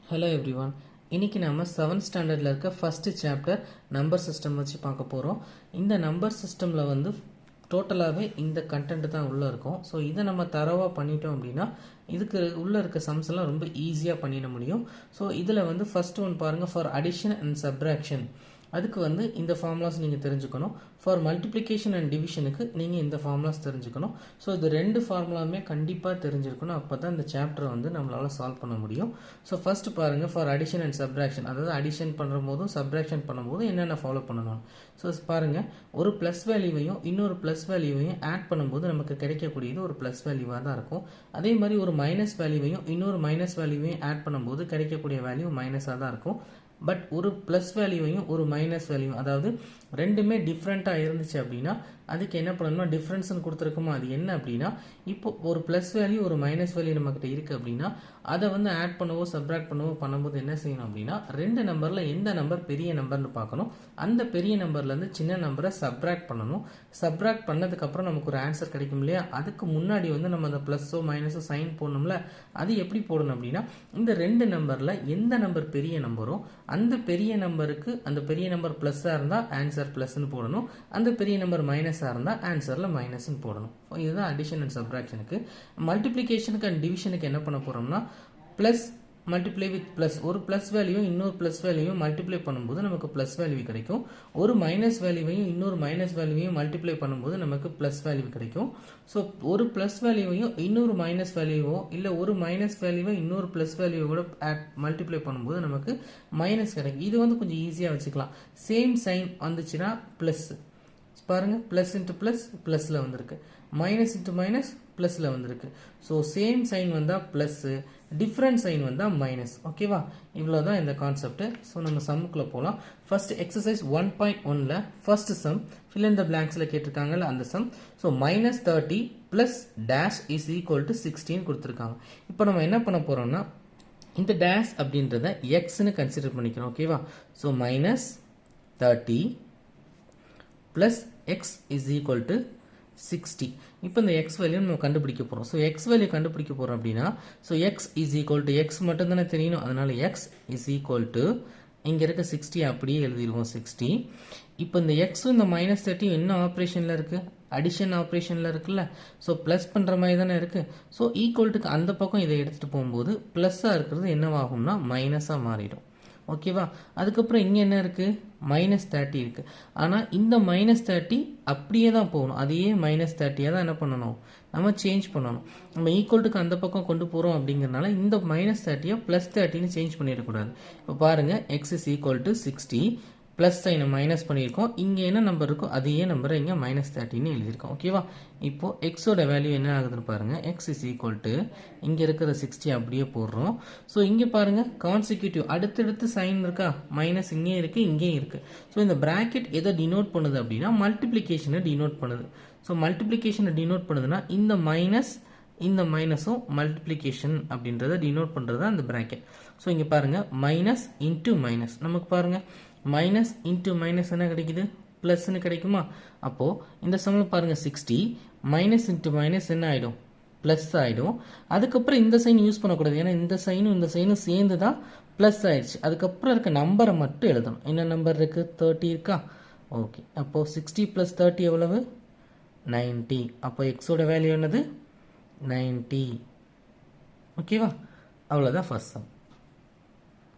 Hello everyone. இன்னைக்கு நம்ம 7th ஸ்டாண்டர்டில் இருக்க ஃபஸ்ட்டு சாப்டர் நம்பர் சிஸ்டம் வச்சு பார்க்க போகிறோம். இந்த நம்பர் சிஸ்டமில் வந்து டோட்டலாகவே இந்த கண்டென்ட் தான் உள்ளே இருக்கும். ஸோ இதை நம்ம தரவாக பண்ணிட்டோம் அப்படின்னா இதுக்கு உள்ளே இருக்க சம்ஸ் எல்லாம் ரொம்ப ஈஸியாக பண்ணிட முடியும். ஸோ இதில் வந்து ஃபர்ஸ்ட் ஒன் பாருங்கள், ஃபார் அடிஷன் அண்ட் சப்ராக்ஷன். அதுக்கு வந்து இந்த ஃபார்முலாஸ் நீங்கள் தெரிஞ்சுக்கணும். ஃபார் மல்டிப்ளிகேஷன் அண்ட் டிவிஷனுக்கு நீங்கள் இந்த ஃபார்முலாஸ் தெரிஞ்சுக்கணும். ஸோ இது ரெண்டு ஃபார்முலாவுமே கண்டிப்பாக தெரிஞ்சிருக்கணும். அப்போ தான் இந்த சாப்டரை வந்து நம்மளால் சால்வ் பண்ண முடியும். ஸோ ஃபர்ஸ்ட் பாருங்கள், ஃபார் அடிஷன் அண்ட் சப்ராக்ஷன், அதாவது அடிஷன் பண்ணுற போதும் சப்ராக்ஷன் பண்ணும்போதும் என்னென்ன ஃபாலோ பண்ணணும். ஸோ பாருங்கள், ஒரு ப்ளஸ் வேல்யூவையும் இன்னொரு ப்ளஸ் வேல்யூவையும் ஆட் பண்ணும்போது நமக்கு கிடைக்கக்கூடியது ஒரு ப்ளஸ் வேல்யூவாக தான் இருக்கும். அதே மாதிரி ஒரு மைனஸ் வேல்யூவையும் இன்னொரு மைனஸ் வேல்யூவையும் ஆட் பண்ணும்போது கிடைக்கக்கூடிய வேல்யூ மைனஸாக தான் இருக்கும். பட் ஒரு ப்ளஸ் வேல்யூவையும் ஒரு மைனஸ் வேல்யூவும், அதாவது ரெண்டுமே டிஃப்ரெண்ட்டாக இருந்துச்சு அப்படின்னா அதுக்கு என்ன பண்ணணும்னா டிஃப்ரென்ஸ்னு கொடுத்துருக்கோமா, அது என்ன அப்படின்னா இப்போ ஒரு ப்ளஸ் வேல்யூ ஒரு மைனஸ் வேல்யூ நம்மக்கிட்ட இருக்குது அப்படின்னா அதை வந்து ஆட் பண்ணவோ சப்ராக்ட் பண்ணவோ பண்ணும்போது என்ன செய்யணும் அப்படின்னா ரெண்டு நம்பரில் எந்த நம்பர் பெரிய நம்பர்னு பார்க்கணும். அந்த பெரிய நம்பர்லேருந்து சின்ன நம்பரை சப்ராக்ட் பண்ணணும். சப்ராக்ட் பண்ணதுக்கப்புறம் நமக்கு ஒரு ஆன்சர் கிடைக்கும் இல்லையா, அதுக்கு முன்னாடி வந்து நம்ம அந்த ப்ளஸ்ஸோ மைனஸோ சைன் போடணும்ல. அது எப்படி போடணும் அப்படின்னா இந்த ரெண்டு நம்பரில் எந்த நம்பர் பெரிய நம்பரோ அந்த பெரிய நம்பருக்கு அந்த பெரிய நம்பர் ப்ளஸ்ஸாக இருந்தால் ஆன்சர் ப்ளஸ்ன்னு போடணும், அந்த பெரிய நம்பர் மைனஸாக இருந்தால் ஆன்சரில் மைனஸ்ன்னு போடணும். இதுதான் அடிஷன் அண்ட் சப்ராக்ஷனுக்கு. மல்டிப்ளிகேஷனுக்கு அண்ட் டிவிஷனுக்கு என்ன பண்ண போகிறோம்னா ப்ளஸ் மல்டிப்ளை வித் ப்ளஸ், ஒரு ப்ளஸ் வேல்யூவும் இன்னொரு ப்ளஸ் வேல்யூவும் மல்டிப்ளை பண்ணும்போது நமக்கு ப்ளஸ் வேல்யூ கிடைக்கும். ஒரு மைனஸ் வேல்யூவையும் இன்னொரு மைனஸ் வேல்யூவையும் மல்டிப்ளை பண்ணும்போது நமக்கு ப்ளஸ் வேல்யூ கிடைக்கும். ஸோ ஒரு ப்ளஸ் வேல்யூவையும் இன்னொரு மைனஸ் வேல்யூவோ இல்லை ஒரு மைனஸ் வேல்யூவை இன்னொரு ப்ளஸ் வேல்யூவோட மல்டிப்ளை பண்ணும்போது நமக்கு மைனஸ் கிடைக்கும். இது வந்து கொஞ்சம் ஈஸியாக வச்சுக்கலாம். சேம் சைன் வந்துச்சுன்னா ப்ளஸ் பாருங்க, ப்ளஸ் இன்ட்டு ப்ளஸ் ப்ளஸில் வந்திருக்கு, மைனஸ் இன்ட்டு மைனஸ் ப்ளஸில் வந்திருக்கு. ஸோ சேம் சைன் வந்தால் ப்ளஸ்ஸு, டிஃப்ரெண்ட் சைன் வந்தால் மைனஸ். ஓகேவா, இவ்வளோ தான் இந்த கான்செப்ட். ஸோ நம்ம சம்முக்குள்ளே போகலாம். ஃபர்ஸ்ட் எக்ஸசைஸ் 1.1ல் first sum fill in the பிளாங்க்ஸில் கேட்டிருக்காங்கல்ல அந்த sum. So -30 plus dash is equal to 16 கொடுத்துருக்காங்க. இப்போ நம்ம என்ன பண்ண போகிறோம்னா இந்த டேஷ் அப்படின்றத எக்ஸ்ன்னு கன்சிடர் பண்ணிக்கிறோம். ஓகேவா, so -30 plus x is equal to 60. இப்போ இந்த x வேல்யூ நம்ம கண்டுபிடிக்க போகிறோம். ஸோ x வேல்யூ கண்டுபிடிக்க போகிறோம் அப்படின்னா so x is equal to x மட்டும் தானே தெரியணும். அதனால் x is equal to இங்கே இருக்க 60 அப்படியே எழுதிடுவோம் 60. இப்போ இந்த x இந்த -30 என்ன ஆப்ரேஷனில் இருக்குது, அடிஷன் ஆப்ரேஷனில் இருக்குல்ல. ஸோ ப்ளஸ் பண்ணுற மாதிரி தானே இருக்குது. ஸோ ஈக்குவல்ட்டுக்கு அந்த பக்கம் இதை எடுத்துகிட்டு போகும்போது ப்ளஸ்ஸாக இருக்கிறது என்னவாகும்னா மைனஸாக மாறிடும். ஓகேவா, அதுக்கப்புறம் இங்கே என்ன இருக்குது, -30 இருக்குது. ஆனால் இந்த -30 அப்படியே தான் போகணும். அதையே -30 தான் என்ன பண்ணணும், நம்ம சேஞ்ச் பண்ணணும். நம்ம ஈக்குவல்ட்டுக்கு அந்த பக்கம் கொண்டு போகிறோம் அப்படிங்கிறனால இந்த -30 +30ன்னு சேஞ்ச் பண்ணிடக்கூடாது. இப்போ பாருங்கள், x is equal to 60, plus சைனை மைனஸ் பண்ணியிருக்கோம். இங்கே என்ன நம்பர் இருக்கோ அதே நம்பரை இங்கே -30ன்னு எழுதியிருக்கோம். ஓகேவா, இப்போது எக்ஸோட வேல்யூ என்ன ஆகுதுன்னு பாருங்கள். எக்ஸ் இஸ் ஈக்குவல் டு இங்கே இருக்கிற 60 அப்படியே போடுறோம். ஸோ இங்கே பாருங்கள், கான்சிக்யூட்டிவ் அடுத்தடுத்து சைன் இருக்கா, மைனஸ் இங்கேயும் இருக்குது இங்கேயும் இருக்குது. ஸோ இந்த ப்ராக்கெட் எதை டினோட் பண்ணுது அப்படின்னா மல்டிப்ளிகேஷனை டினோட் பண்ணுது. ஸோ மல்டிப்ளிகேஷனை டினோட் பண்ணுதுன்னா இந்த மைனஸ் இந்த மைனஸும் மல்டிப்ளிகேஷன் அப்படின்றத டினோட் பண்ணுறது தான் இந்த ப்ராக்கெட். ஸோ இங்கே பாருங்கள், மைனஸ் இன்ட்டு மைனஸ், நமக்கு பாருங்கள் மைனஸ் இன்ட்டு மைனஸ் என்ன கிடைக்குது, ப்ளஸ்ன்னு கிடைக்குமா. அப்போது இந்த சம்மில் பாருங்கள் 60 மைனஸ் இன்ட்டு மைனஸ் என்ன ஆகிடும், ப்ளஸ் ஆகிடும். அதுக்கப்புறம் இந்த சைன் யூஸ் பண்ணக்கூடாது, ஏன்னா இந்த சைனும் சேர்ந்து தான் ப்ளஸ் ஆயிடுச்சு. அதுக்கப்புறம் இருக்க நம்பரை மட்டும் எழுதணும். என்ன நம்பர் இருக்குது, 30 இருக்கா. ஓகே, அப்போது 60 + 30 எவ்வளவு, 90. அப்போ எக்ஸோட வேல்யூ என்னது, 90. ஓகேவா, அவ்வளோதான் ஃபர்ஸ்ட் சம்.